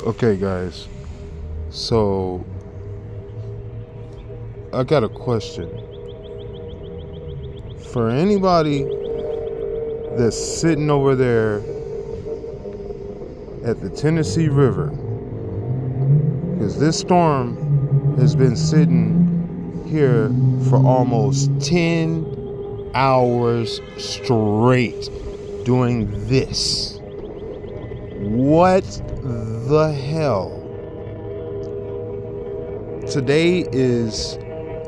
Okay, guys. So, I got a question. For anybody that's sitting over there at the Tennessee River, because this storm has been sitting here for almost 10 hours straight doing this. What the hell? Today is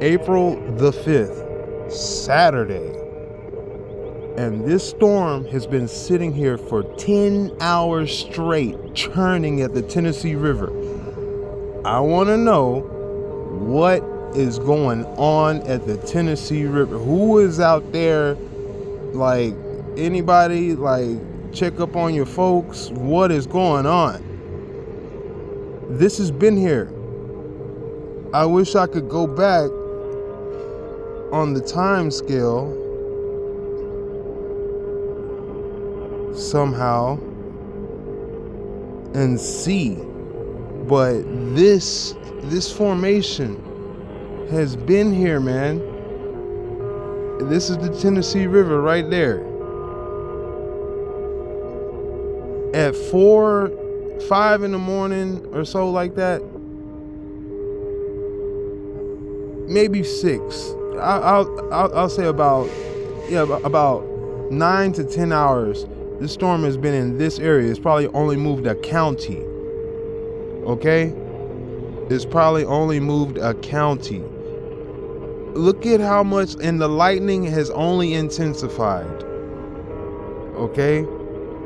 April the 5th, Saturday. And this storm has been sitting here for 10 hours straight, churning at the Tennessee River. I want to know what is going on at the Tennessee River. Who is out there? Like, anybody, like, check up on your folks? What is going on? This has been here. I wish I could go back on the time scale somehow and see, but this formation has been here, man. This is the Tennessee River right there. At 5 in the morning or so, like that, maybe 6. I'll say about 9 to 10 hours. This storm has been in this area. It's probably only moved a county. Okay? It's probably only moved a county. Look at how much, and the lightning has only intensified. Okay?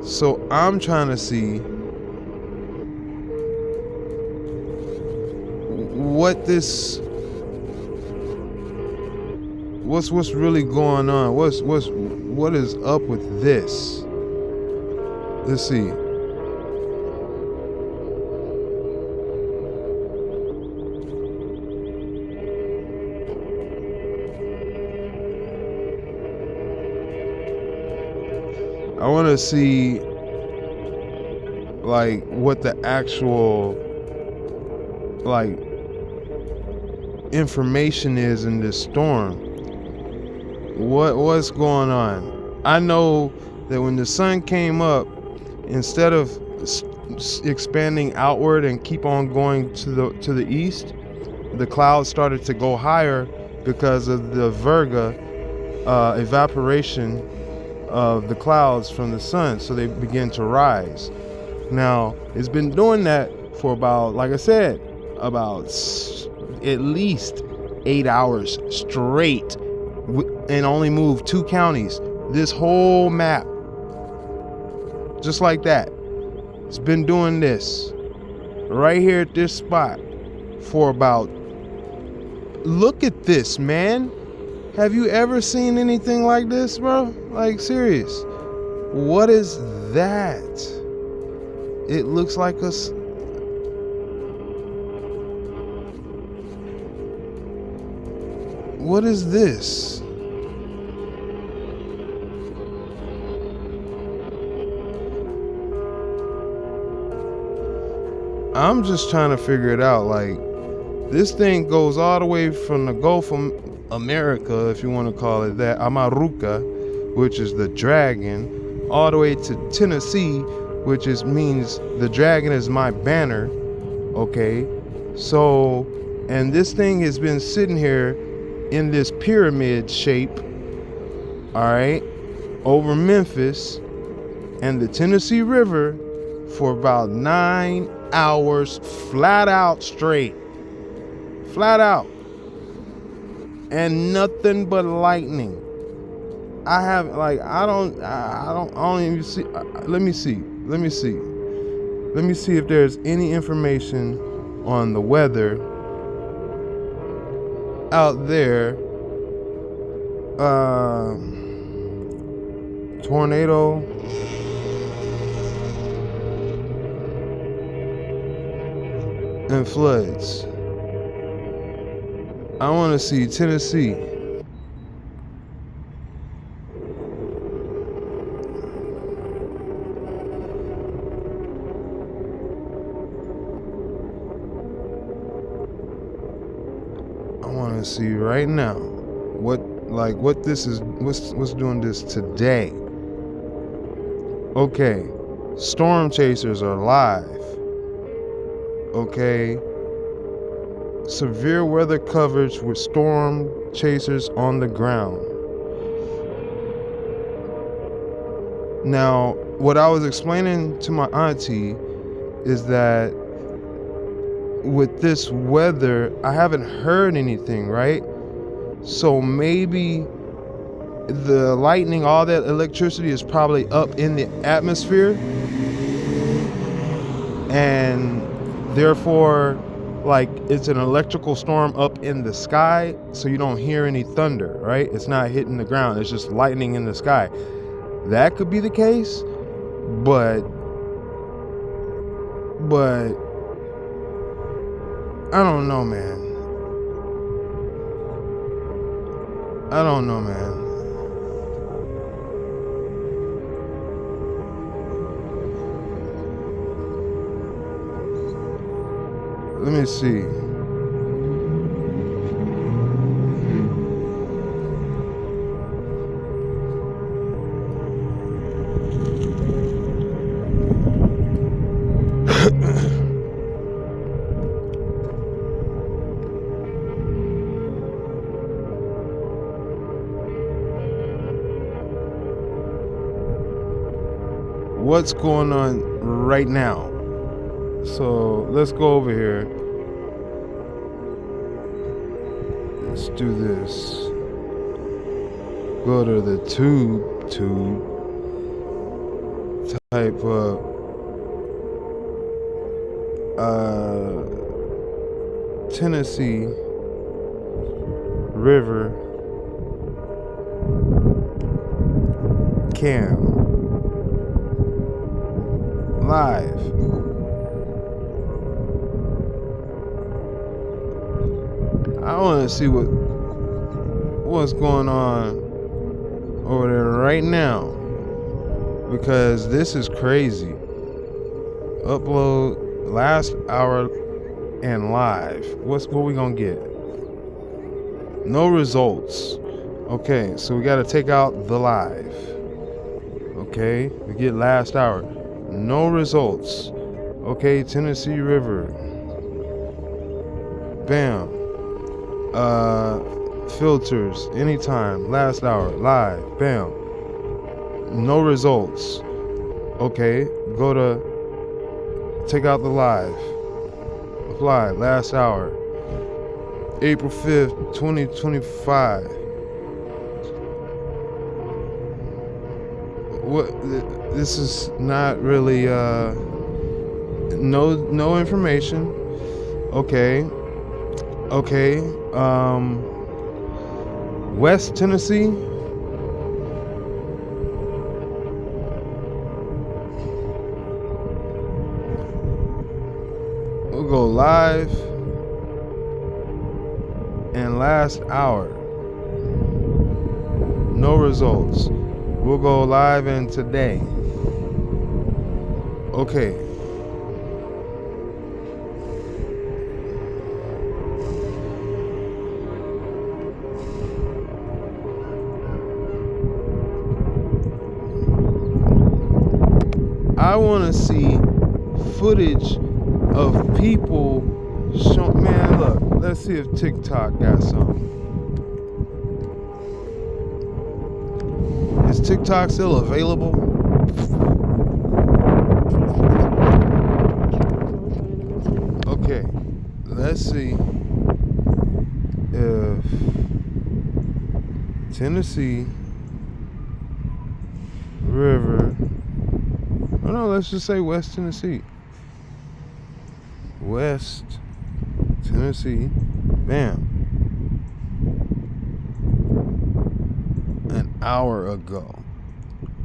So I'm trying to see what's really going on. What is up with this? Let's see. I want to see like what the actual like information is in this storm. What's going on? I know that when the sun came up, instead of expanding outward and keep on going to the east, the clouds started to go higher because of the Virga evaporation of the clouds from the sun, so they begin to rise. Now, it's been doing that for about, like I said, about at least 8 hours straight, and only moved 2 counties. This whole map, just like that, it's been doing this right here at this spot for about, look at this, man. Have you ever seen anything like this, bro? Like, serious. What is that? It looks like us. What is this? I'm just trying to figure it out. Like, this thing goes all the way from the Gulf of America, if you want to call it that, Amaruca, which is the dragon, all the way to Tennessee, which means the dragon is my banner. Okay, so, and this thing has been sitting here in this pyramid shape, all right, over Memphis and the Tennessee River for about 9 hours flat out straight. Flat out. And nothing but lightning. I don't even see. Let me see if there's any information on the weather out there. Tornado. And floods. I want to see Tennessee. see right now what this is, what's doing this today. Okay, storm chasers are live. Okay, severe weather coverage with storm chasers on the ground. Now, what I was explaining to my auntie is that with this weather, I haven't heard anything, right? So maybe the lightning, all that electricity is probably up in the atmosphere, and therefore, like, it's an electrical storm up in the sky, so you don't hear any thunder, right? It's not hitting the ground, it's just lightning in the sky. That could be the case, but I don't know, man. I don't know, man. Let me see. What's going on right now? So let's go over here. Let's do this. Go to the tube. Type up Tennessee River cam live. I want to see what's going on over there right now, because this is crazy. Upload last hour and live. What we gonna get? No results. Okay, so we got to take out the live. Okay, we get last hour. No results. Okay, Tennessee River. Bam. Filters, anytime, last hour, live, bam. No results. Okay, go to take out the live. Apply, last hour. April 5th, 2025. What, this is not really no information. Okay. West Tennessee. We'll go live and last hour. No results. We'll go live and today. Okay. I want to see footage of people man, look, let's see if TikTok got something. Is TikTok still available? Okay, let's see if Tennessee River, oh no, let's just say West Tennessee. West Tennessee, bam. An hour ago.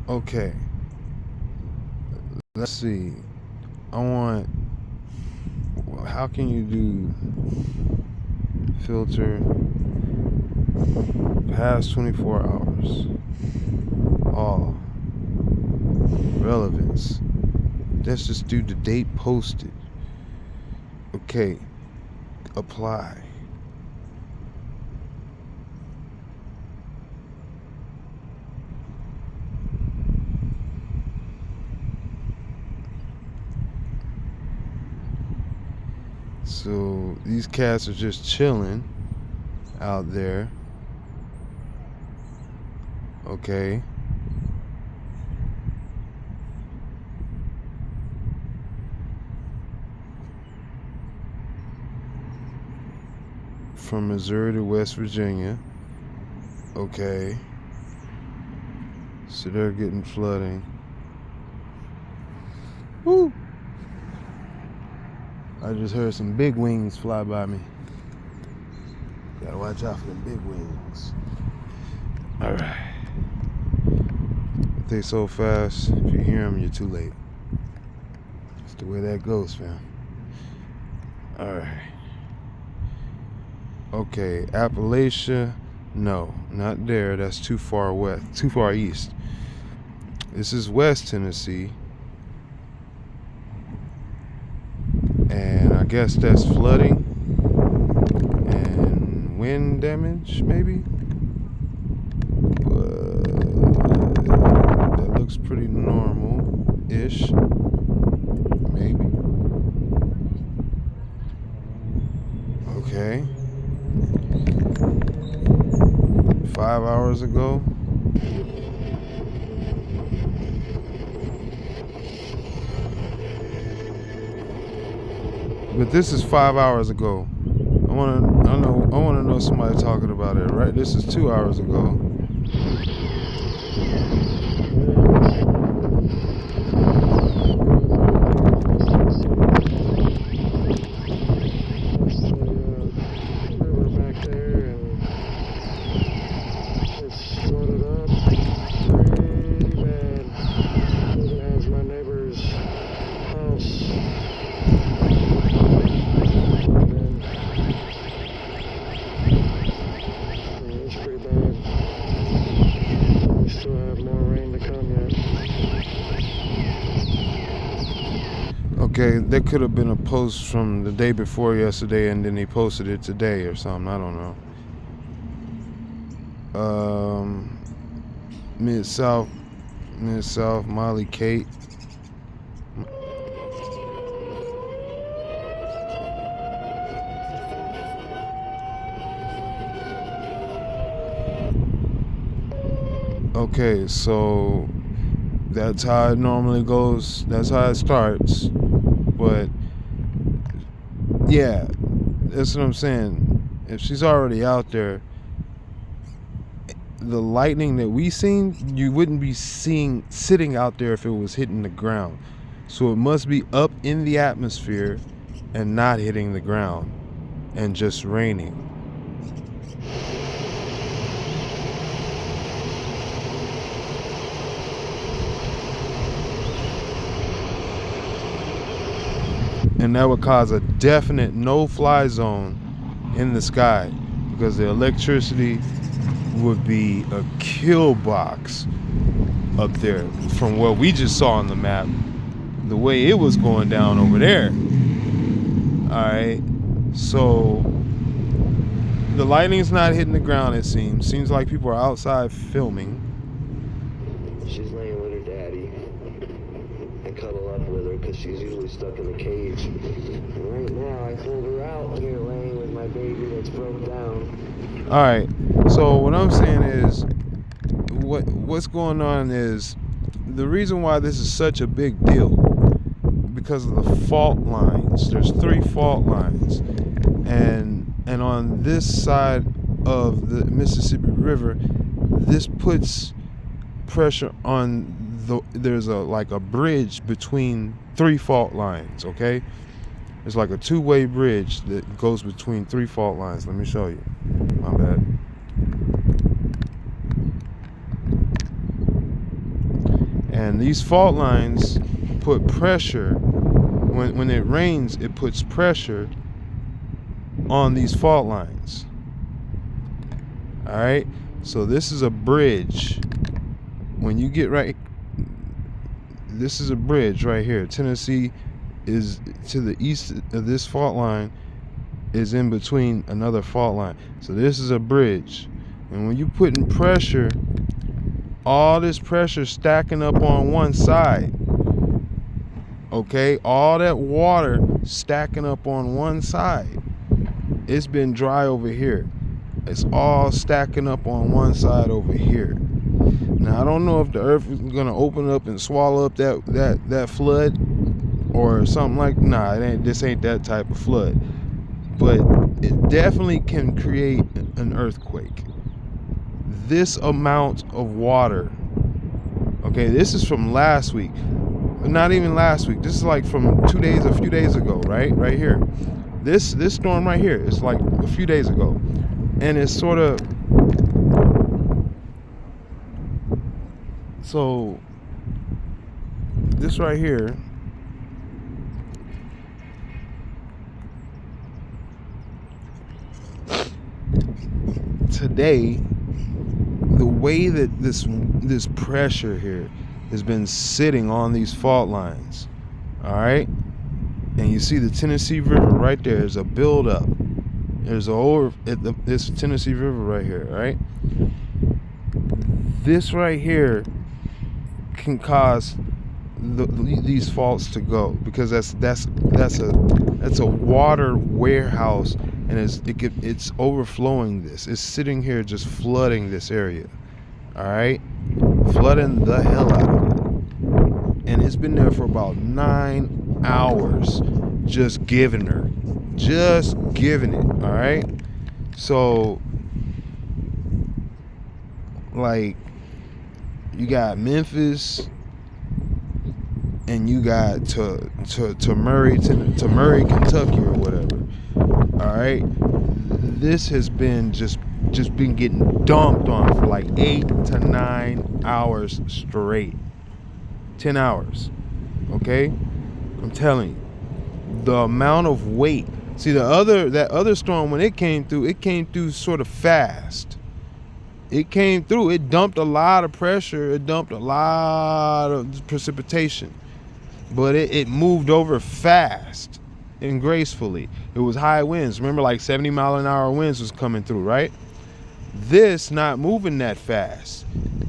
Okay. Let's see. How can you do filter past 24 hours? All relevance. Let's just do the date posted. Okay. Apply. So these cats are just chilling out there. Okay. From Missouri to West Virginia. Okay. So they're getting flooding. Woo! I just heard some big wings fly by me. Gotta watch out for them big wings. Alright. They so fast, if you hear them, you're too late. That's the way that goes, fam. Alright. Okay, Appalachia. No, not there. That's too far west, too far east. This is West Tennessee. And I guess that's flooding and wind damage, maybe? That looks pretty normal-ish. Maybe. Okay. 5 hours ago. But this is 5 hours ago. I wanna know somebody talking about it, right? This is 2 hours ago. Okay, there could have been a post from the day before yesterday and then he posted it today or something. I don't know. Mid-South, Molly Kate. Okay, so that's how it normally goes. That's how it starts. But yeah, that's what I'm saying. If she's already out there, the lightning that we seen, you wouldn't be sitting out there if it was hitting the ground. So it must be up in the atmosphere and not hitting the ground and just raining. And that would cause a definite no-fly zone in the sky because the electricity would be a kill box up there from what we just saw on the map, the way it was going down over there. Alright, so the lightning's not hitting the ground, it seems. Seems like people are outside filming. She's laying with her daddy. I cuddle up with her because she's usually stuck in the cage. And right now, I pulled her out here laying with my baby that's broke down. All right. So what I'm saying is, what's going on is the reason why this is such a big deal because of the fault lines. There's 3 fault lines, and on this side of the Mississippi River, this puts pressure on there's a bridge between 3 fault lines. Okay, it's like a 2-way bridge that goes between 3 fault lines. Let me show you. My bad. And these fault lines put pressure when it rains. It puts pressure on these fault lines. All right, so this is a bridge. When you get right, this is a bridge right here. Tennessee is to the east of this fault line, is in between another fault line. So this is a bridge, and when you put in pressure, all this pressure stacking up on one side, Okay, all that water stacking up on one side. It's been dry over here. It's all stacking up on one side over here. Now I don't know if the earth is gonna open up and swallow up that flood or something like. Nah, this ain't that type of flood. But it definitely can create an earthquake. This amount of water. Okay, this is from last week. Not even last week. This is like from a few days ago, right? Right here. This storm right here is like a few days ago. And it's sort of, so this right here, today, the way that this pressure here has been sitting on these fault lines, all right, and you see the Tennessee River right there. There's a buildup. There's this Tennessee River right here, right? This right here can cause these faults to go, because that's a water warehouse, and it's overflowing. It's sitting here just flooding this area, all right, flooding the hell out of it, and it's been there for about 9 hours, just giving it, all right. So like, you got Memphis, and you got to Murray, Kentucky, or whatever. All right, this has been just been getting dumped on for like 8 to 9 hours straight. 10 hours. Okay, I'm telling you, the amount of weight. See, that other storm, when it came through sort of fast. It came through. It dumped a lot of pressure. It dumped a lot of precipitation. But it moved over fast and gracefully. It was high winds. Remember, like 70-mile-an-hour winds was coming through, right? This not moving that fast.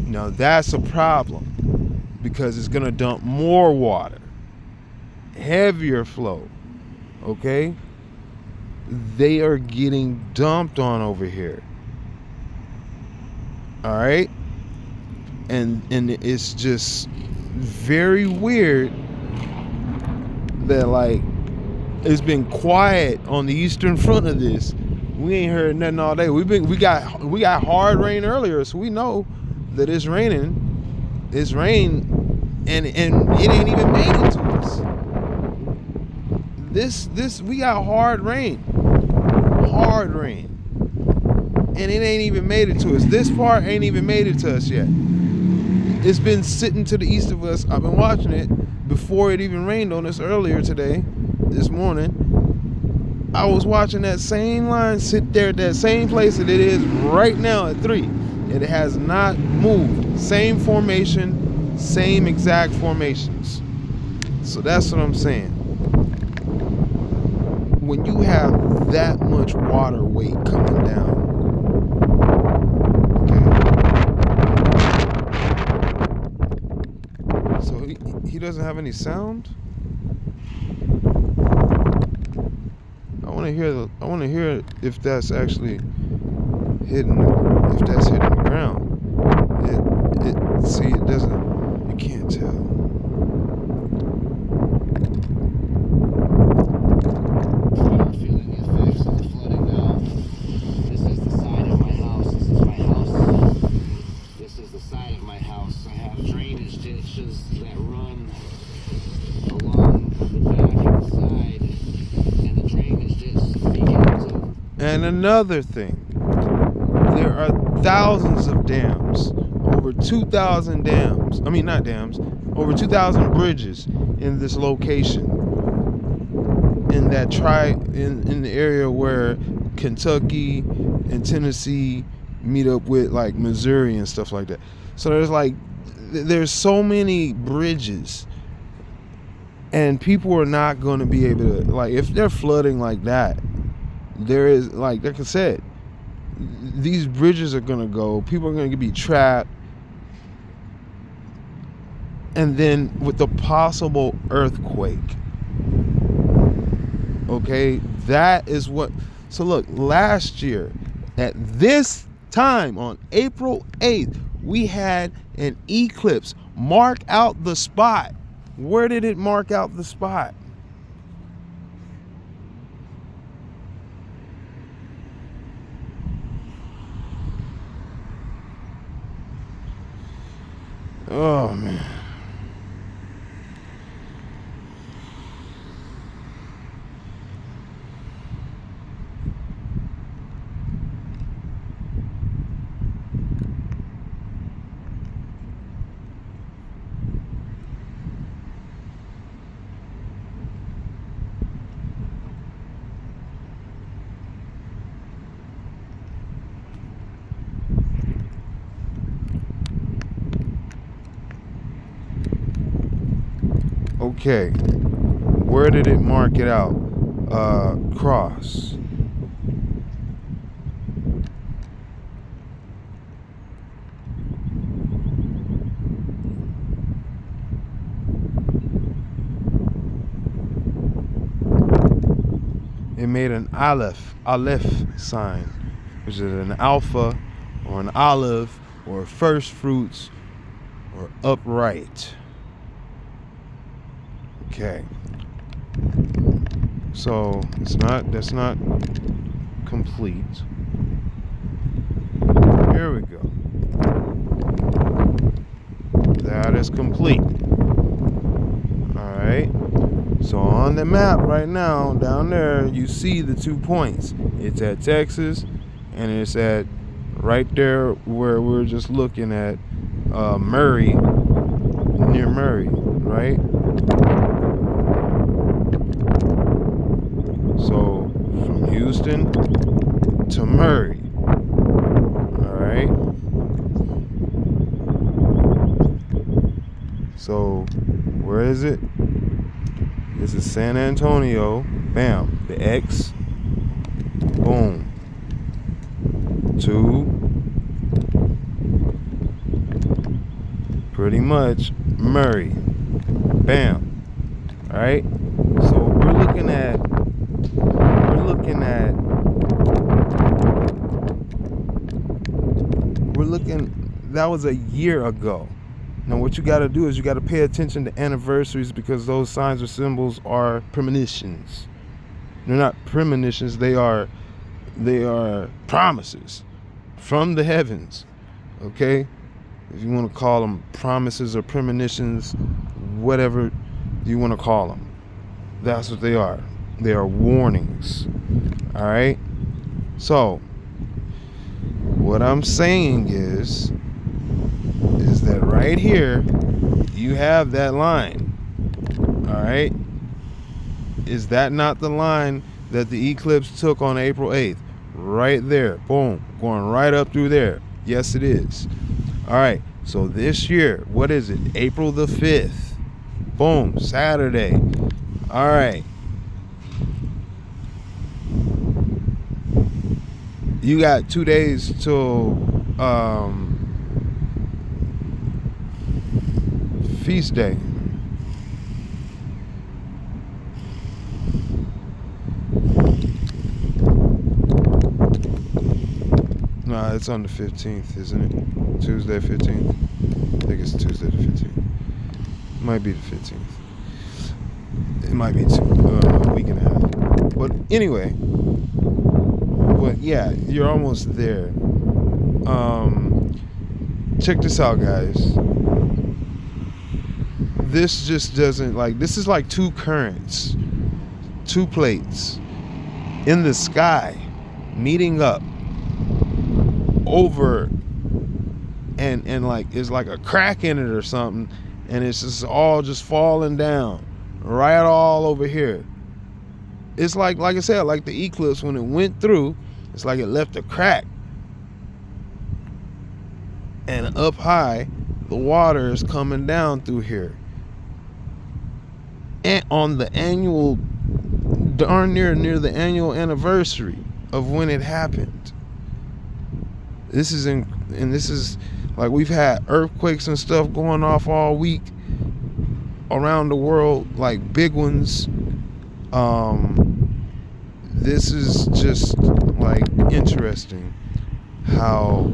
Now, that's a problem, because it's going to dump more water. Heavier flow. Okay? They are getting dumped on over here. All right, and it's just very weird that, like, it's been quiet on the eastern front of this. We ain't heard nothing all day. We got hard rain earlier, so we know that it's raining. It's rain, and it ain't even made it to us. This we got hard rain, and it ain't even made it to us. This part ain't even made it to us yet. It's been sitting to the east of us. I've been watching it before it even rained on us earlier today, this morning. I was watching that same line sit there at that same place that it is right now at 3. And it has not moved. Same formation, same exact formations. So that's what I'm saying. When you have that much water weight coming down, he doesn't have any sound. I want to hear if that's actually hitting the ground. It doesn't. You can't tell. Feeling the effects of the flooding now. This is the side of my house. This is my house. This is the side of my house. I have drainage ditches that run along the back and side, and the drainage ditch begins over. And another thing, there are thousands of dams, over 2,000 dams. I mean, not dams, over 2,000 bridges in this location. In the area where Kentucky and Tennessee meet up with, like, Missouri and stuff like that. So there's so many bridges, and people are not going to be able to, like, if they're flooding like that, there is, like I said, these bridges are going to go. People are going to be trapped. and then with the possible earthquake. Okay, that is what. So look, last year at this time on April 8th, we had an eclipse. Mark out the spot. Where did it mark out the spot? Oh man. Okay, where did it mark it out? Cross. It made an aleph sign, which is an alpha or an olive or first fruits or upright. Okay. So that's not complete. Here we go. That is complete. All right. So on the map right now, down there, you see the 2 points. It's at Texas, and it's at right there where we're just looking at Murray, near Murray, right? So from Houston to Murray, all right? So where is it? This is San Antonio. Bam. The X. Boom. 2. Pretty much Murray. Bam. All right. So we're looking at. That was a year ago. Now what you got to do is you got to pay attention to anniversaries, because those signs or symbols are premonitions. They're not premonitions, they are promises from the heavens. Okay? If you want to call them promises or premonitions, whatever you want to call them. That's what they are. They are warnings. All right? So, what I'm saying is that right here, you have that line. All right? Is that not the line that the eclipse took on April 8th? Right there. Boom. Going right up through there. Yes, it is. All right. So this year, what is it? April the 5th. Boom. Saturday. All right. You got 2 days till feast day. Nah, it's on the 15th, isn't it? Tuesday 15th. I think it's Tuesday the 15th. It might be the 15th. It might be a week and a half. But anyway, but yeah, you're almost there. Check this out, guys. This just doesn't, like, this is like 2 currents, 2 plates in the sky meeting up over, and like it's like a crack in it or something, and it's just all just falling down right all over here. It's like I said, like the eclipse, when it went through, it's like it left a crack, and up high the water is coming down through here. And on the annual, darn near the annual anniversary of when it happened. This is like, we've had earthquakes and stuff going off all week, around the world, like big ones. This is just like interesting how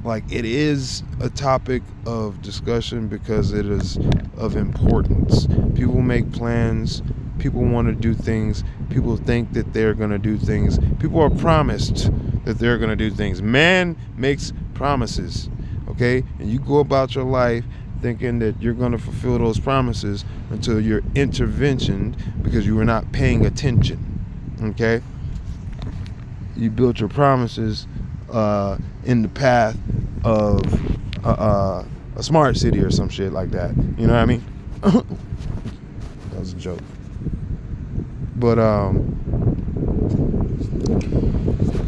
like it is a topic of discussion because it is of importance. People make plans, people want to do things, people think that they're going to do things, people are promised that they're going to do things. Man makes promises, okay? And you go about your life thinking that you're going to fulfill those promises until you're interventioned because you were not paying attention, okay? You built your promises in the path of a smart city or some shit like that. You know what I mean? That was a joke. But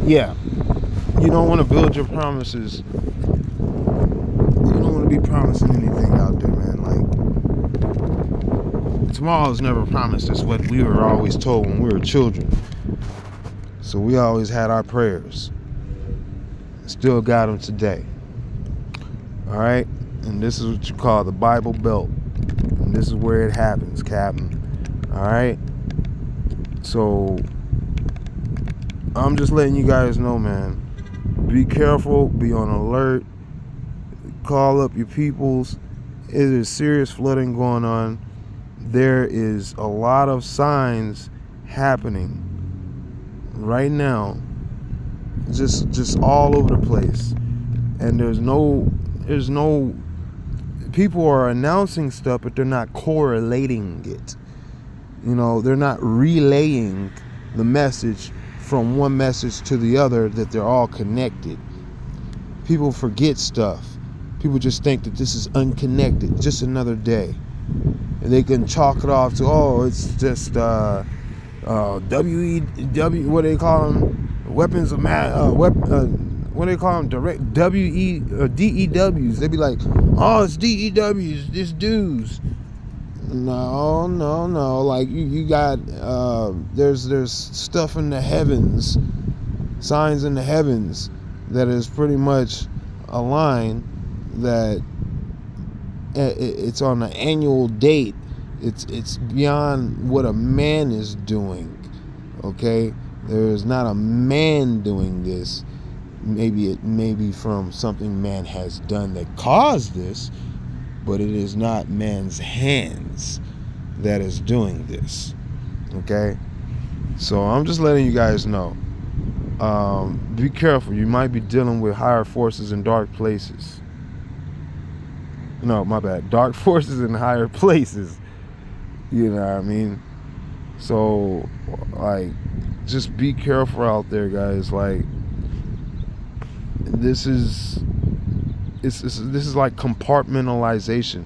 yeah, you don't want to build your promises. You don't want to be promising anything out there, man. Like, tomorrow's never promised. That's what we were always told when we were children. So we always had our prayers. Still got them today. All right, and this is what you call the Bible Belt, and this is where it happens, Captain. All right, so I'm just letting you guys know, man. Be careful, be on alert, call up your peoples. It is serious flooding going on. There is a lot of signs happening right now, just all over the place, and there's no people are announcing stuff, but they're not correlating it. You know, they're not relaying the message from one message to the other, that they're all connected. People forget stuff. People just think that this is unconnected, just another day, and they can chalk it off to, oh, it's just WEW, what do they call them, weapons of mass, what do they call them, direct DEWs. They be like, oh, it's DEWs, it's dudes. No, like you got there's stuff in the heavens, signs in the heavens that is pretty much a line that it's on an annual date. It's beyond what a man is doing. Okay, there is not a man doing this. Maybe it may be from something man has done that caused this, but it is not man's hands that is doing this. Okay, so I'm just letting you guys know. Be careful. You might be dealing with higher forces in dark places. No, my bad. Dark forces in higher places. You know what I mean? So, like, just be careful out there, guys. Like, this is like compartmentalization.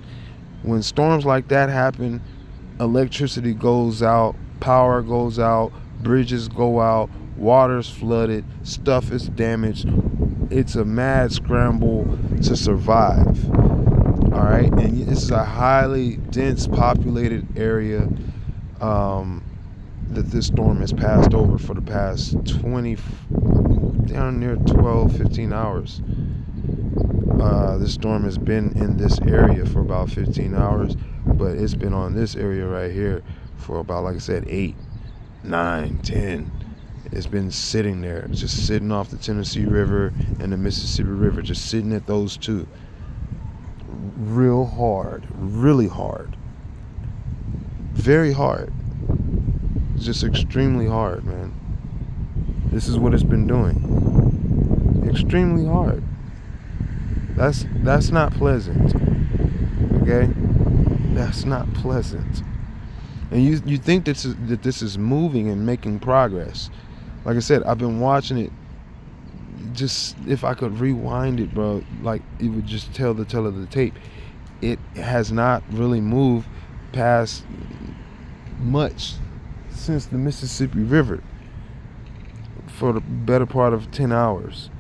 When storms like that happen, electricity goes out, power goes out, bridges go out, water's flooded, stuff is damaged. It's a mad scramble to survive. All right, and this is a highly dense populated area that this storm has passed over for the past 20, down near 12, 15 hours. This storm has been in this area for about 15 hours, but it's been on this area right here for about, like I said, 8, 9, 10. It's been sitting there, just sitting off the Tennessee River and the Mississippi River, just sitting at those two. Real hard, really hard, very hard, just extremely hard, man. This is what it's been doing. Extremely hard. That's not pleasant. Okay? That's not pleasant. And you think that this is moving and making progress. Like I said, I've been watching it. Just, if I could rewind it, bro, like it would just tell the tale of the tape. It has not really moved past much since the Mississippi River for the better part of 10 hours.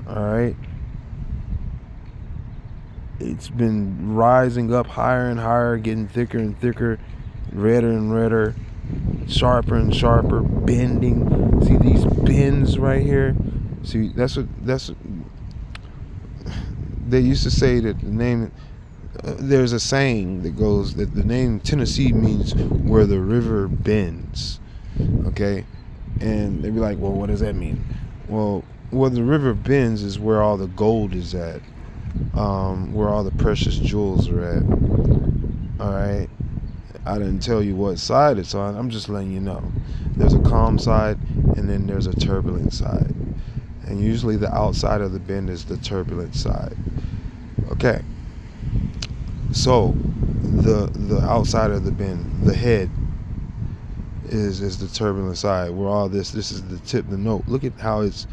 All right. It's been rising up higher and higher, getting thicker and thicker, redder and redder, sharper and sharper, bending. See these bends right here? See, that's what they used to say, that the name there's a saying that goes that the name Tennessee means where the river bends. Okay, and they'd be like, well, what does that mean? Well, where the river bends is where all the gold is at, where all the precious jewels are at. All right, I didn't tell you what side it's on. I'm just letting you know. There's a calm side, and then there's a turbulent side, and usually the outside of the bend is the turbulent side. Okay, so the outside of the bend, the head, is the turbulent side, where all this is the tip, the note. Look at how it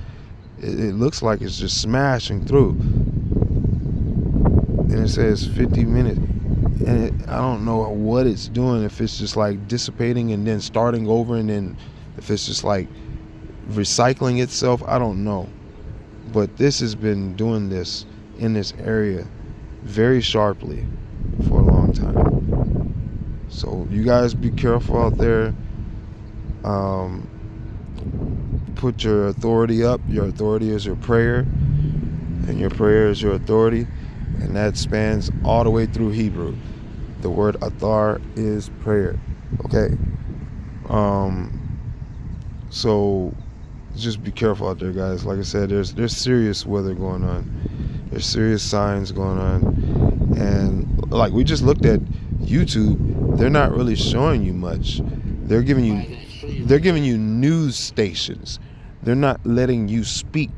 looks like it's just smashing through, and it says 50 minutes, and I don't know what it's doing, if it's just like dissipating and then starting over, and then if it's just like recycling itself, I don't know. But this has been doing this in this area very sharply for a long time. So you guys be careful out there. Put your authority up. Your authority is your prayer, and your prayer is your authority, and that spans all the way through Hebrew. The word athar is prayer. Okay. So just be careful out there, guys. Like I said, there's serious weather going on. There's serious signs going on, and like we just looked at YouTube, they're not really showing you much. They're giving you news stations. They're not letting you speak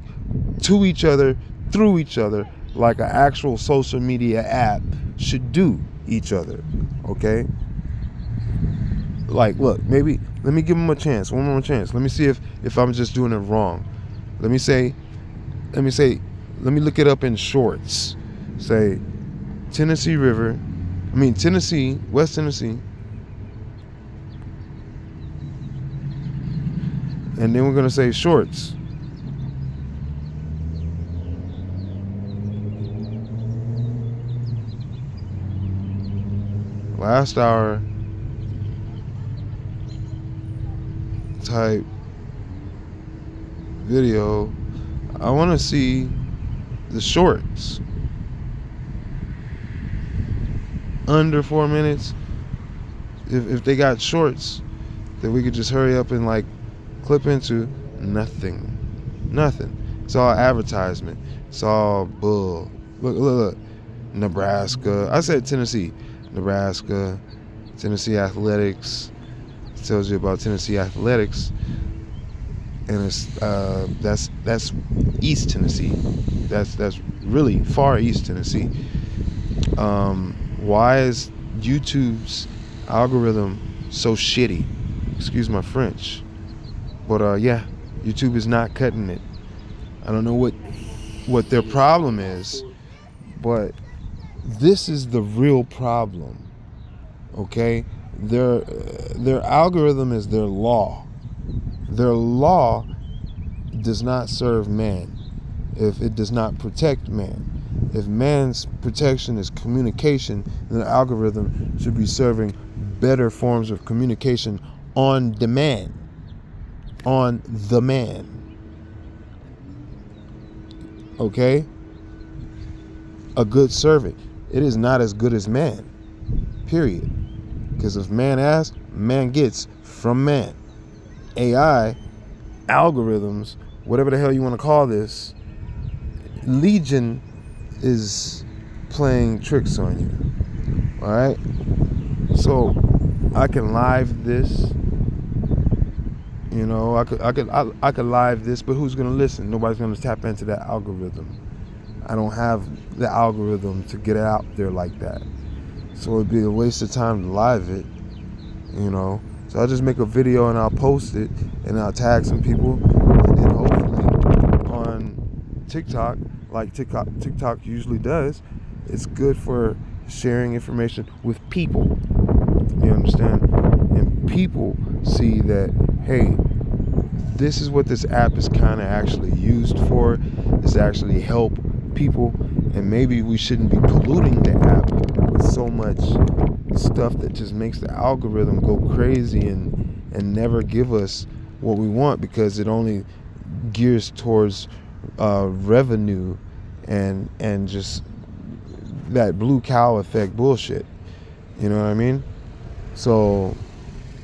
to each other, through each other, like an actual social media app should do each other. Okay? Like, look, maybe let me give them a chance, one more chance. Let me see if I'm just doing it wrong. Let me look it up in shorts. Say Tennessee, West Tennessee. And then we're going to say shorts. Last hour type video. I want to see the shorts. Under 4 minutes. If they got shorts that we could just hurry up and like clip into, nothing. It's all advertisement. It's all bull. Look. Nebraska. I said Tennessee. Nebraska. Tennessee athletics. It tells you about Tennessee athletics, and it's that's East Tennessee. That's really far East Tennessee. Why is YouTube's algorithm so shitty? Excuse my French. But yeah, YouTube is not cutting it. I don't know what their problem is, but this is the real problem. Okay? Their algorithm is their law. Their law does not serve man if it does not protect man. If man's protection is communication, then the algorithm should be serving better forms of communication on demand. On the man. Okay? A good servant. It is not as good as man. Period. Because if man asks, man gets from man. AI, algorithms, whatever the hell you want to call this, Legion is playing tricks on you. Alright? So I can live this. You know, I could live this, but who's gonna listen? Nobody's gonna tap into that algorithm. I don't have the algorithm to get it out there like that. So it'd be a waste of time to live it, you know. So I'll just make a video and I'll post it and I'll tag some people, and then hopefully on TikTok, like TikTok usually does, it's good for sharing information with people. You understand? And people see that, hey, this is what this app is kind of actually used for, is to actually help people, and maybe we shouldn't be polluting the app with so much stuff that just makes the algorithm go crazy and never give us what we want, because it only gears towards revenue and just that blue cow effect bullshit. You know what I mean? So,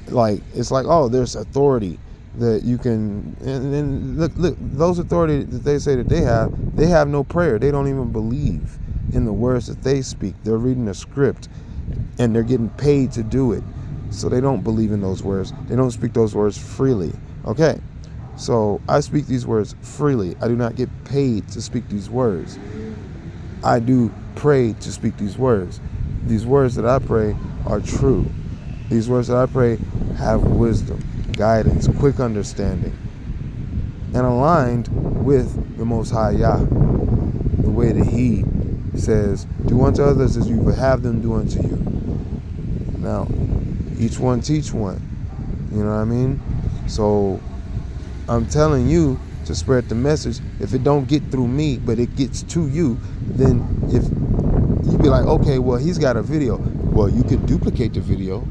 like, it's like, oh, there's authority that you can, and look, those authority that they say that they have no prayer. They don't even believe in the words that they speak. They're reading a script, and they're getting paid to do it. So they don't believe in those words. They don't speak those words freely. Okay, so I speak these words freely. I do not get paid to speak these words. I do pray to speak these words. These words that I pray are true. These words that I pray have wisdom, guidance, quick understanding, and aligned with the Most High Yah, the way that He says, do unto others as you would have them do unto you. Now, each one teach one. You know what I mean? So I'm telling you to spread the message. If it don't get through me, but it gets to you, then if you be like, okay, well, he's got a video. Well, you could duplicate the video,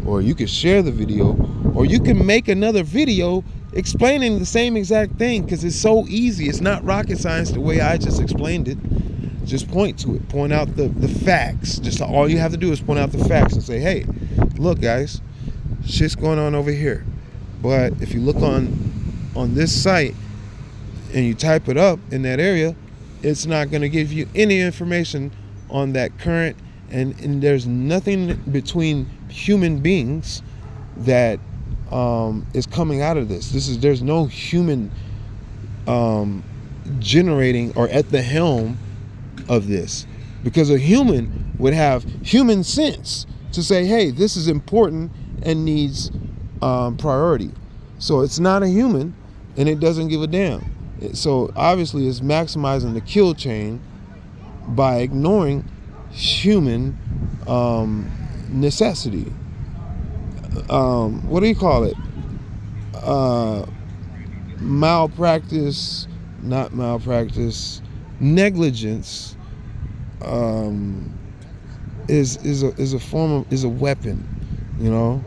or you could share the video, or you can make another video explaining the same exact thing, because it's so easy. It's not rocket science the way I just explained it. Just point to it. Point out the facts. Just all you have to do is point out the facts and say, hey, look, guys, shit's going on over here. But if you look on this site and you type it up in that area, it's not going to give you any information on that current, and there's nothing between human beings that is coming out of this. There's no human generating or at the helm of this, because a human would have human sense to say, hey, this is important and needs priority. So it's not a human, and it doesn't give a damn. So obviously it's maximizing the kill chain by ignoring human necessity. What do you call it? Malpractice, not malpractice, negligence is a form of, is a weapon, you know.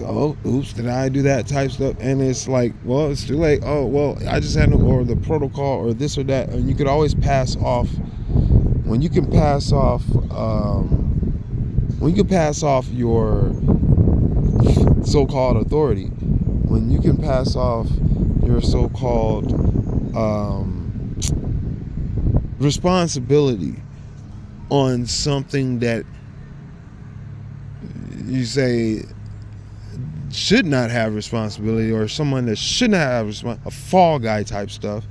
Oh, oops, did I do that type stuff? And it's like, well, it's too late. Oh, well, I just had no, or the protocol, or this or that. And you could always pass off, when you can pass off your so-called authority, when you can pass off your so-called responsibility on something that you say should not have responsibility, or someone that should not have a fall guy type stuff.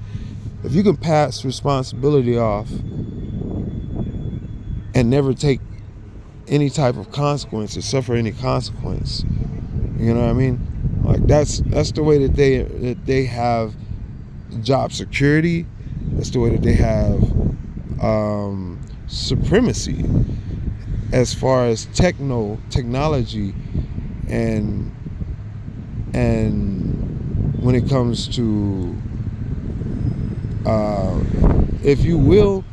If you can pass responsibility off and never take any type of consequence or suffer any consequence, you know what I mean? Like that's the way that they have job security. That's the way that they have supremacy as far as technology and when it comes to if you will,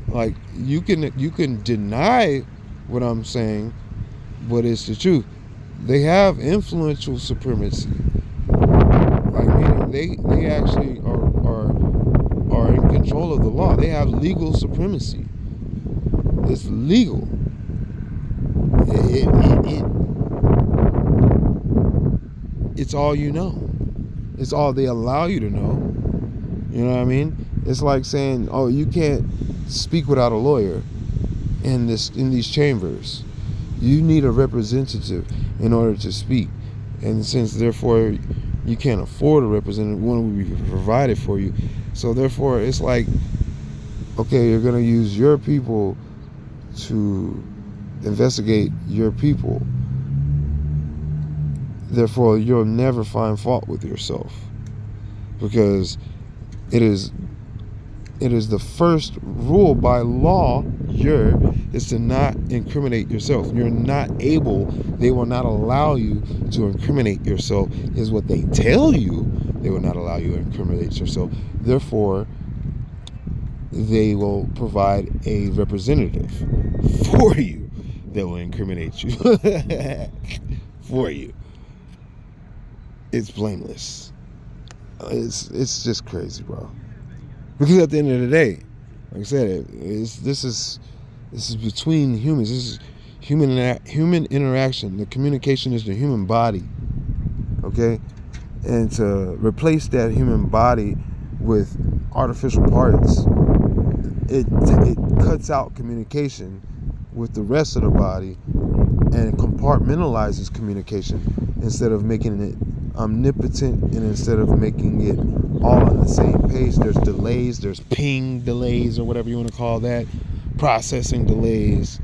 like you can deny what I'm saying, but it's the truth. They have influential supremacy. Like meaning they actually are in control of the law. They have legal supremacy. It's legal. It's all you know. It's all they allow you to know. You know what I mean? It's like saying, oh, you can't speak without a lawyer in these chambers. You need a representative in order to speak. And since therefore you can't afford a representative, one will be provided for you. So therefore it's like, okay, you're gonna use your people to investigate your people. Therefore you'll never find fault with yourself, because it is the first rule by law is to not incriminate yourself. You're not able, they will not allow you to incriminate yourself, is what they tell you. They will not allow you to incriminate yourself. Therefore, they will provide a representative for you that will incriminate you for you. It's blameless. It's just crazy, bro. Because at the end of the day, like I said, this is This is between humans. This is human interaction. The communication is the human body. Okay? And to replace that human body with artificial parts, it cuts out communication with the rest of the body and compartmentalizes communication instead of making it omnipotent, and instead of making it all on the same page. There's delays, there's ping delays, or whatever you want to call that, processing delays.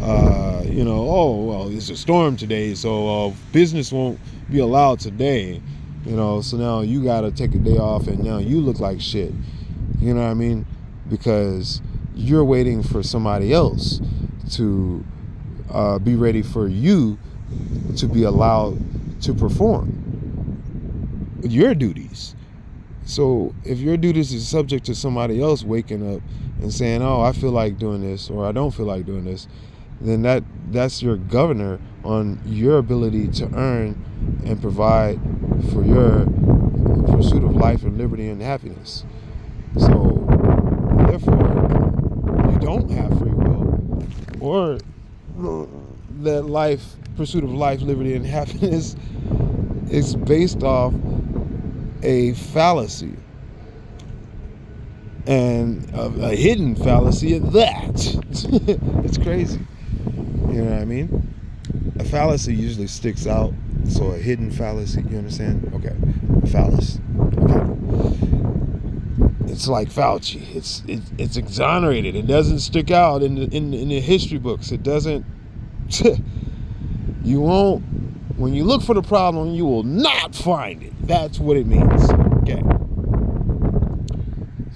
Oh, well, it's a storm today, so business won't be allowed today. So now you got to take a day off, and now you look like shit. You know what I mean? Because you're waiting for somebody else to be ready for you to be allowed to perform your duties. So if your duties is subject to somebody else waking up and saying, oh, I feel like doing this, or I don't feel like doing this, then that's your governor on your ability to earn and provide for your pursuit of life and liberty and happiness. So therefore, you don't have free will, or that pursuit of life, liberty, and happiness is based off a fallacy, and a hidden fallacy at that. It's crazy. You know what I mean? A fallacy usually sticks out, so a hidden fallacy, you understand? Okay, a phallus. Okay. It's like Fauci. It's exonerated. It doesn't stick out in the history books. It doesn't. You won't. When you look for the problem, you will not find it. That's what it means. Okay.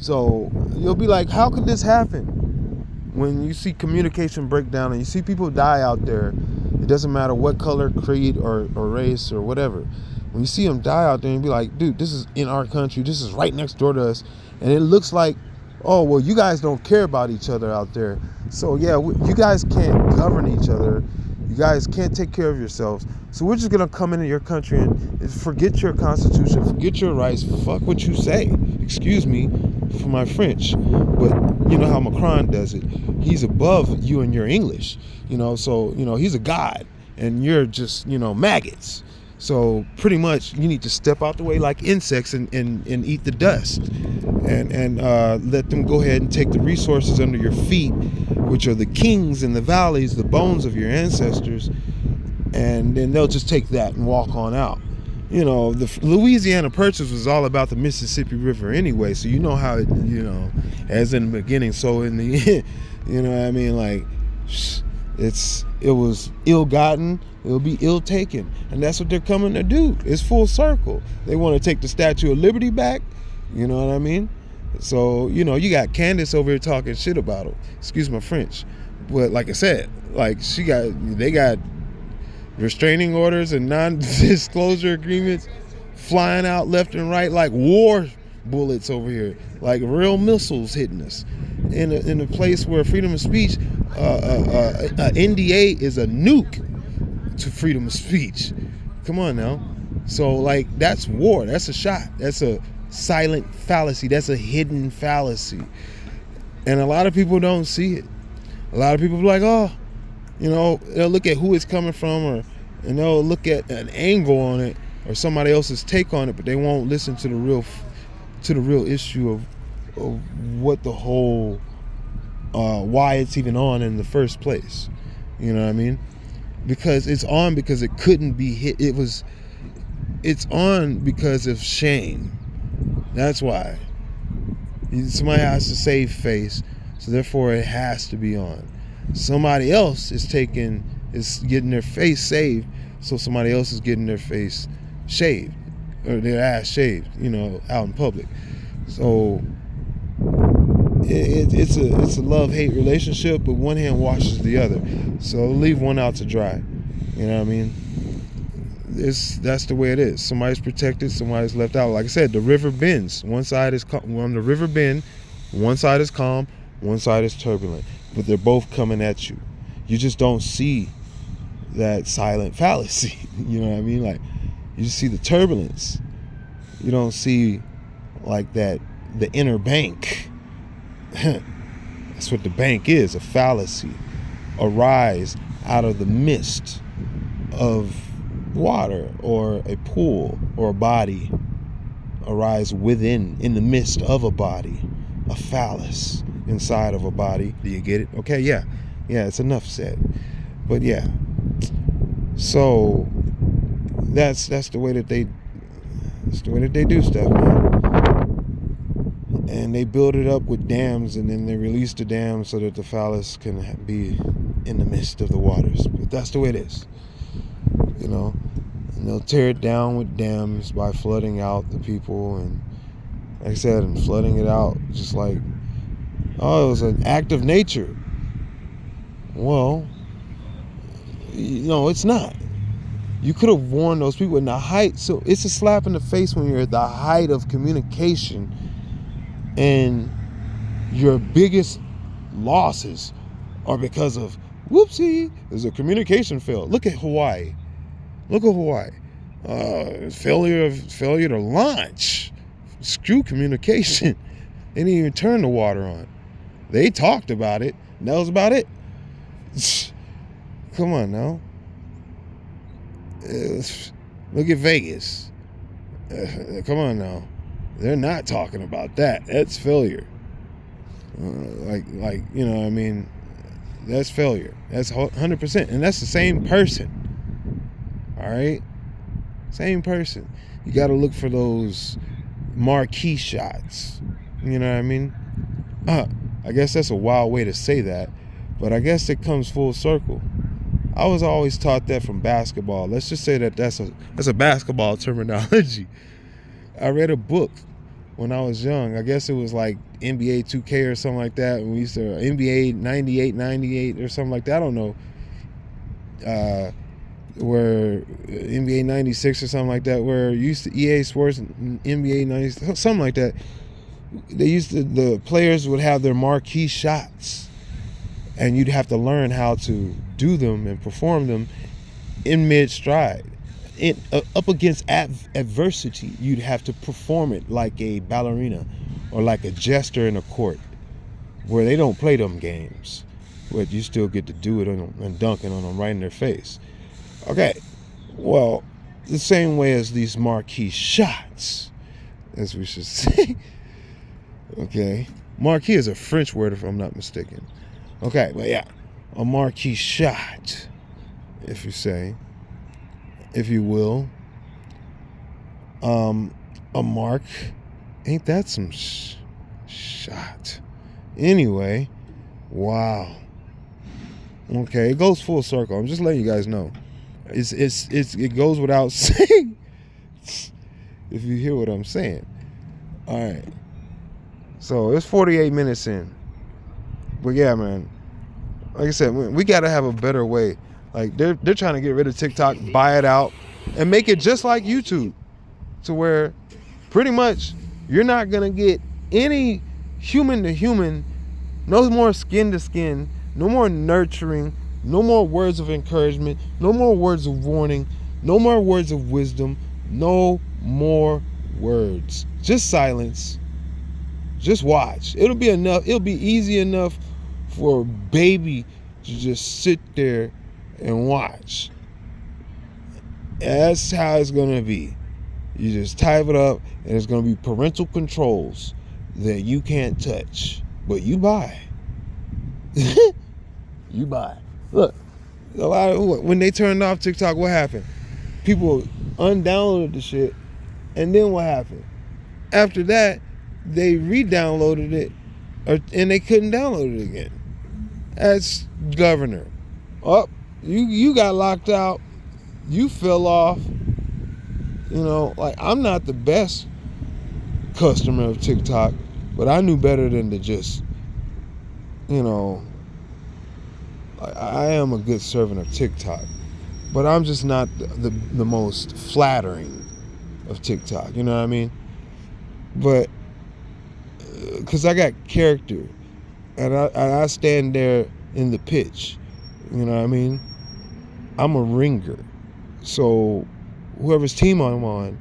So you'll be like, how could this happen? When you see communication break down and you see people die out there, it doesn't matter what color, creed, or race or whatever. When you see them die out there, and be like, dude, this is in our country. This is right next door to us. And it looks like, oh, well, you guys don't care about each other out there. So, yeah, you guys can't govern each other. You guys can't take care of yourselves. So we're just going to come into your country and forget your constitution, forget your rights, fuck what you say. Excuse me for my French. But you know how Macron does it. He's above you and your English. So, he's a god and you're just, maggots. So pretty much you need to step out the way like insects and eat the dust and let them go ahead and take the resources under your feet, which are the kings and the valleys, the bones of your ancestors, and then they'll just take that and walk on out. The Louisiana Purchase was all about the Mississippi River anyway, so you know how it, as in the beginning, so in the end, you know what I mean? Like, it was ill-gotten, it'll be ill-taken, and that's what they're coming to do. It's full circle. They want to take the Statue of Liberty back, you know what I mean? So, you got Candace over here talking shit about him. Excuse my French. But like I said, they got restraining orders and non-disclosure agreements flying out left and right like war bullets over here, like real missiles hitting us. In a place where freedom of speech, NDA is a nuke to freedom of speech. Come on now. So that's war. That's a shot. That's a silent fallacy. That's a hidden fallacy. And a lot of people don't see it. A lot of people are like, oh, they'll look at who it's coming from, and they'll look at an angle on it or somebody else's take on it, but they won't listen to the real issue of what the whole why it's even on in the first place. You know what I mean? Because it's on because it couldn't be hit. It's on because of shame. That's why. Somebody has to save face, so therefore it has to be on. Somebody else is getting their face saved, so somebody else is getting their face shaved, or their ass shaved, out in public. So it's a love-hate relationship, but one hand washes the other. So leave one out to dry. You know what I mean? That's the way it is. Somebody's protected, somebody's left out. Like I said, the river bends. One side is on the river bend. One side is calm. One side is turbulent. But they're both coming at you. You just don't see that silent fallacy. You know what I mean? Like, you just see the turbulence. You don't see like that, the inner bank. That's what the bank is, a fallacy. Arise out of the mist of water or a pool or a body. Arise within, in the midst of a body. A phallus inside of a body. Do you get it? Okay, yeah. Yeah, it's enough said. But yeah. So that's the way that they do stuff, man. And they build it up with dams, and then they release the dams so that the phallus can be in the midst of the waters. But that's the way it is, you know. And they'll tear it down with dams by flooding out the people, and like I said, and flooding it out just like, oh, it was an act of nature. Well, no, it's not. You could have warned those people in the height. So it's a slap in the face when you're at the height of communication and your biggest losses are because of, whoopsie, there's a communication fail. Look at Hawaii. Failure to launch. Screw communication. They didn't even turn the water on. They talked about it, and that was about it. Come on now. Look at Vegas. Come on now. They're not talking about that. That's failure. Like you know, I mean, that's failure. That's 100%. And that's the same person. All right? Same person. You got to look for those marquee shots. You know what I mean? I guess that's a wild way to say that, but I guess it comes full circle. I was always taught that from basketball. Let's just say that that's a basketball terminology. I read a book when I was young. I guess it was like NBA 2K or something like that. We used to NBA 98 or something like that. I don't know. Where NBA 96 or something like that, where used to EA Sports and NBA 90, something like that. The players would have their marquee shots, and you'd have to learn how to do them and perform them in mid-stride. Up against adversity, you'd have to perform it like a ballerina or like a jester in a court, where they don't play them games, but you still get to do it and dunking on them right in their face. Okay, well, the same way as these marquee shots, as we should say. Okay, marquee is a French word if I'm not mistaken. Okay, but yeah, a marquee shot, if you will. A mark, ain't that some shot? Anyway, wow. Okay, it goes full circle. I'm just letting you guys know. It goes without saying, if you hear what I'm saying. All right. So it's 48 minutes in. But yeah, man, like I said, we got to have a better way. Like they're trying to get rid of TikTok, buy it out, and make it just like YouTube, to where pretty much you're not gonna get any human to human, no more skin to skin, no more nurturing, no more words of encouragement, no more words of warning, no more words of wisdom, no more words. Just silence. Just watch. It'll be enough. It'll be easy enough for a baby to just sit there and watch. That's how it's gonna be. You just type it up, and it's gonna be parental controls that you can't touch, but you buy. You buy. Look, a lot of when they turned off TikTok, what happened? People undownloaded the shit, and then what happened? After that, they re-downloaded it, and they couldn't download it again. That's governor. Oh, you got locked out. You fell off. You know, like, I'm not the best customer of TikTok, but I knew better than to just, you know, I am a good servant of TikTok, but I'm just not the most flattering of TikTok. You know what I mean? But because I got character, and I stand there in the pitch. You know what I mean? I'm a ringer. So whoever's team I'm on,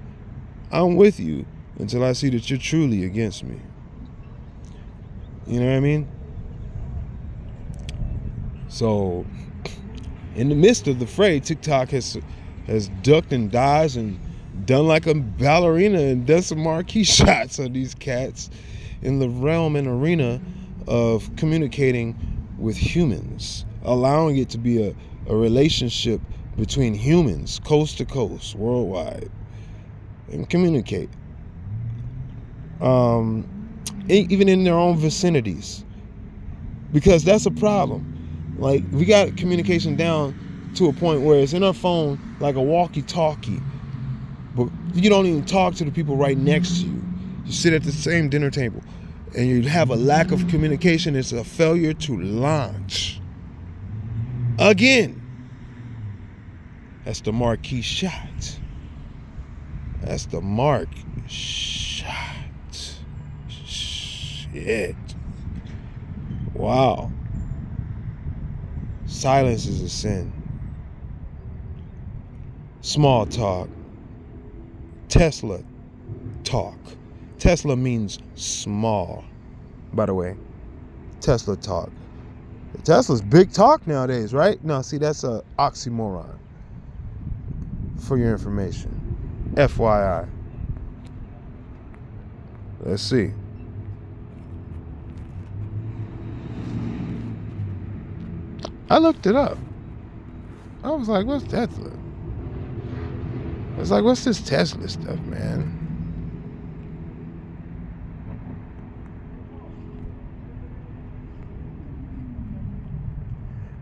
I'm with you until I see that you're truly against me. You know what I mean? So, in the midst of the fray, TikTok has ducked and dodged and done like a ballerina and done some marquee shots of these cats in the realm and arena of communicating with humans, allowing it to be a relationship between humans, coast to coast, worldwide, and communicate. Even in their own vicinities, because that's a problem. Like, we got communication down to a point where it's in our phone like a walkie-talkie, but you don't even talk to the people right next to you. You sit at the same dinner table and you have a lack of communication. It's a failure to launch. Again, that's the marquee shot. That's the mark shot. Shit. Wow. Silence is a sin. Small talk. Tesla talk. Tesla means small, by the way. Tesla talk. Tesla's big talk nowadays, right? No, see, that's a oxymoron. For your information. FYI. Let's see. I looked it up. I was like, what's Tesla? I was like, what's this Tesla stuff, man?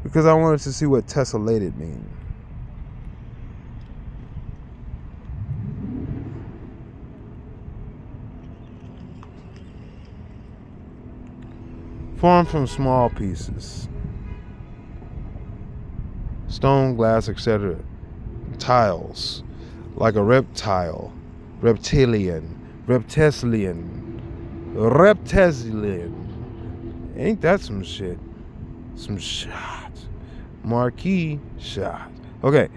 Because I wanted to see what tessellated means. Formed from small pieces. Stone, glass, etc. Tiles. Like a reptile. Reptilian. Ain't that some shit? Some shot. Marquee shot. Okay.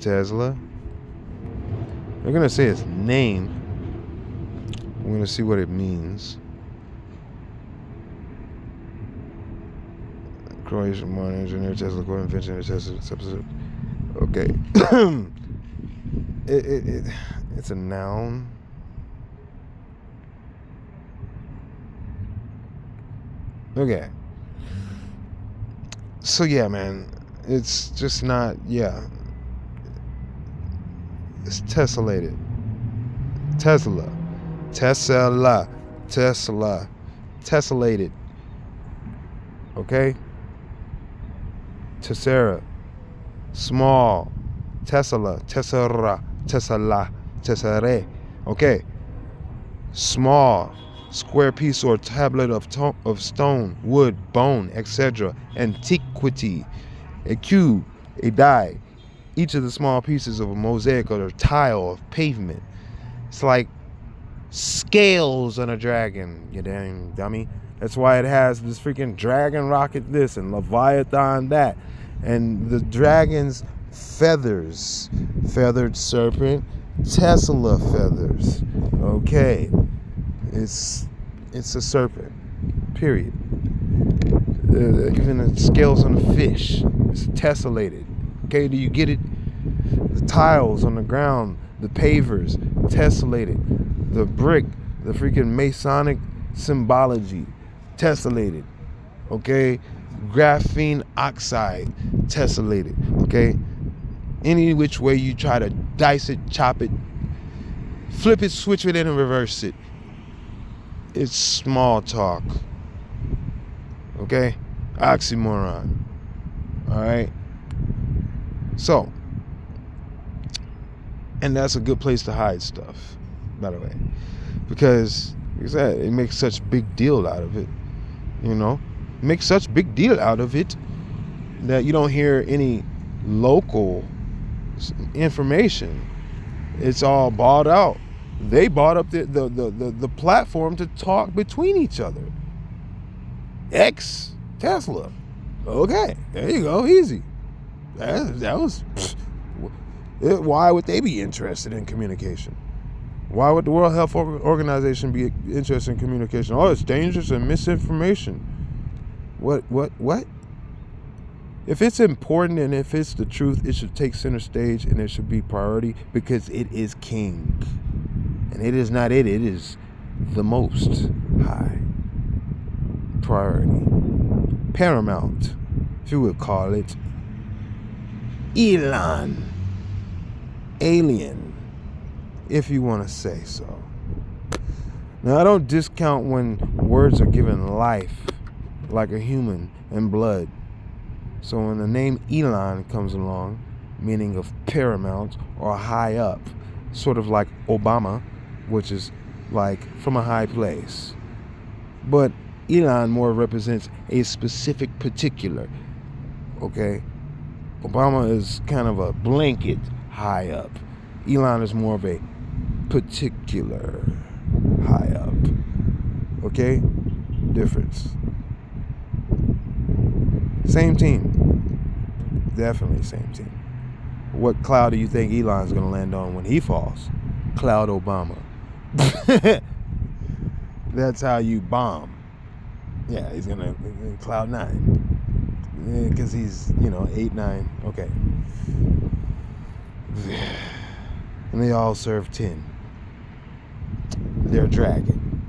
Tesla. We're going to say his name. We're going to see what it means. Croatian modern engineer, Tesla core invention, Tesla substitute. Okay. It's a noun. Okay. So yeah, man, it's just not, yeah. It's tessellated. Tesla. Tessellated. Okay? Tessera. Small. Tesla. Tessera. Tessere. Okay. Small. Square piece or tablet of stone, wood, bone, etc. Antiquity. A cube. A die. Each of the small pieces of a mosaic or a tile of pavement. It's like scales on a dragon, you damn dummy. That's why it has this freaking dragon rocket this and Leviathan that. And the dragon's feathers. Feathered serpent, Tesla feathers. Okay. It's a serpent. Period. Even the scales on the fish. It's tessellated. Okay, do you get it? The tiles on the ground, the pavers, tessellated. The brick, the freaking Masonic symbology, tessellated. Okay? Graphene oxide, tessellated. Okay? Any which way you try to dice it, chop it, flip it, switch it, and reverse it. It's small talk. Okay? Oxymoron. Alright? So, and that's a good place to hide stuff, by the way. Because, like I said, it makes such big deal out of it. You know? It makes such big deal out of it that you don't hear any local information. It's all bought out. They bought up the platform to talk between each other. X Tesla. Okay, there you go, easy. That was. Why would they be interested in communication? Why would the World Health Organization be interested in communication? Oh, it's dangerous and misinformation. What? If it's important and if it's the truth, it should take center stage and it should be priority because it is king. And it is not it is the most high priority. Paramount, if you would call it. Elon. Alien, if you want to say so. Now, I don't discount when words are given life, like a human, and blood. So when the name Elon comes along, meaning of paramount or high up, sort of like Obama, which is like from a high place. But Elon more represents a specific particular, okay? Obama is kind of a blanket high up. Elon is more of a particular high up. Okay? Difference. Same team. Definitely same team. What cloud do you think Elon's going to land on when he falls? Cloud Obama. That's how you bomb. Yeah, he's going to cloud 9. Because he's, 8, 9. Okay. And they all serve 10. They're dragon.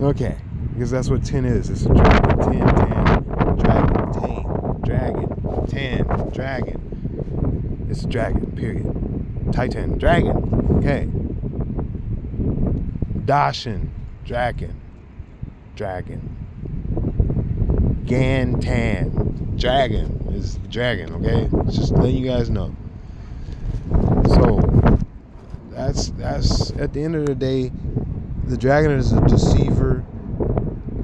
Okay. Because that's what 10 is. It's a dragon. 10, 10. Dragon. 10. Dragon. 10. Dragon. It's a dragon. Period. Titan. Dragon. Okay. Dashin. Dragon. Dragon. Gantan. Dragon is the dragon, okay? Just letting you guys know. So that's at the end of the day, the dragon is a deceiver,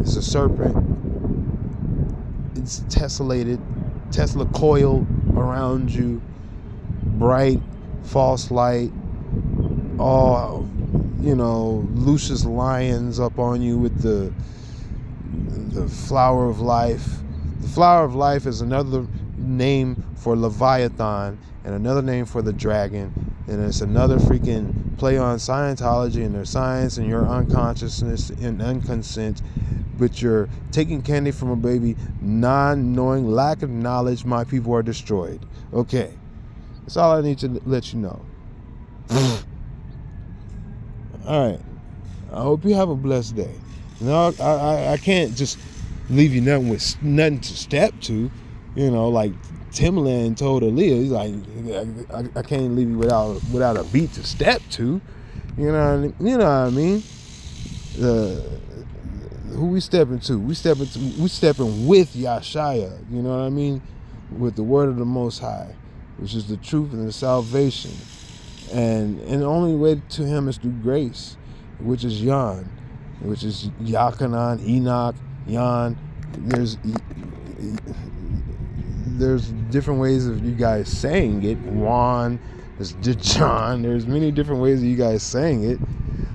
it's a serpent, it's tessellated, Tesla coiled around you, bright, false light, all Lucius lions up on you with the flower of life. The flower of life is another name for Leviathan and another name for the dragon, and it's another freaking play on Scientology and their science and your unconsciousness and unconsent, but you're taking candy from a baby, non-knowing, lack of knowledge. My people are destroyed. Okay, that's all I need to let you know. All right, I hope you have a blessed day. I can't just leave you nothing to step to, like Timbaland told Aaliyah. He's like, I can't leave you without a beat to step to. You know what I mean? Who we stepping to? We stepping with Yashaya. You know what I mean? With the word of the Most High, which is the truth and the salvation. And the only way to him is through grace, which is Yan, which is Yakanan, Enoch, Yan. There's different ways of you guys saying it. Juan, there's John. There's many different ways of you guys saying it.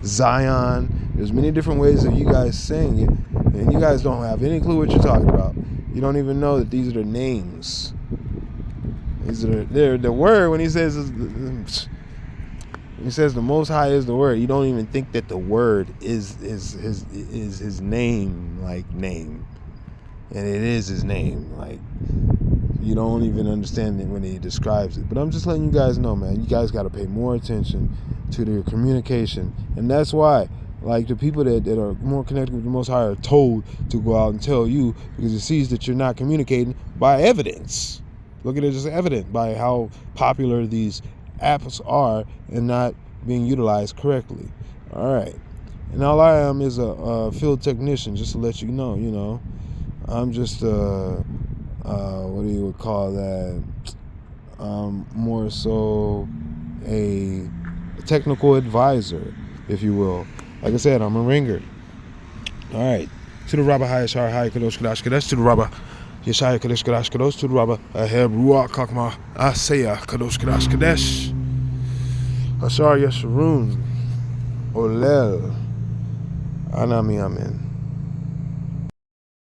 Zion. There's many different ways of you guys saying it, and you guys don't have any clue what you're talking about. You don't even know that these are the names. They're the word. When he says the Most High is the word, you don't even think that the word is his name, like name, and it is his name, like. You don't even understand it when he describes it. But I'm just letting you guys know, man. You guys got to pay more attention to their communication. And that's why, like, the people that are more connected with the Most High are told to go out and tell you, because it sees that you're not communicating by evidence. Look at it as evident by how popular these apps are and not being utilized correctly. All right. And all I am is a field technician, just to let you know, I'm just what do you would call that? More so a technical advisor, if you will. Like I said, I'm a ringer. All right. To the Rabba Hayashar Hay Kadosh Kadash Kadesh, to the Rabba Yeshaya Kadesh Kadash Kadosh, to the Rabba Aheb Ruach Kakma Asaya Kadosh Kadash Kadesh, Ashar Yesharun Olel Anami Amen.